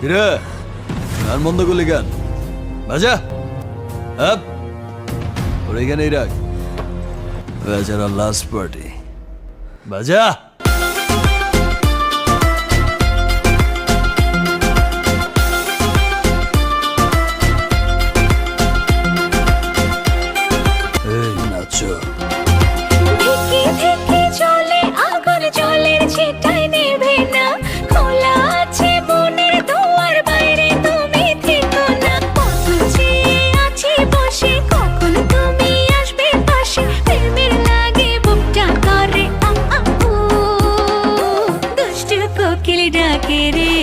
কিরে গান বন্ধ করলি গান বাজা আপ ওর এখানেই রাখ বেচারা লাস্ট পার্টি বাজা এই নাচো থেকে থেকে চলে আগুন জলের ছিটায় নেভে না খোলা আছে মনের দুয়ার বাইরে তুমি থেকো না কত চেয়ে আছি বসে কখন তুমি আসবে পাশে প্রেমের লাগে বুকটা করে উ দুষ্টু কোকিল ডাকে রে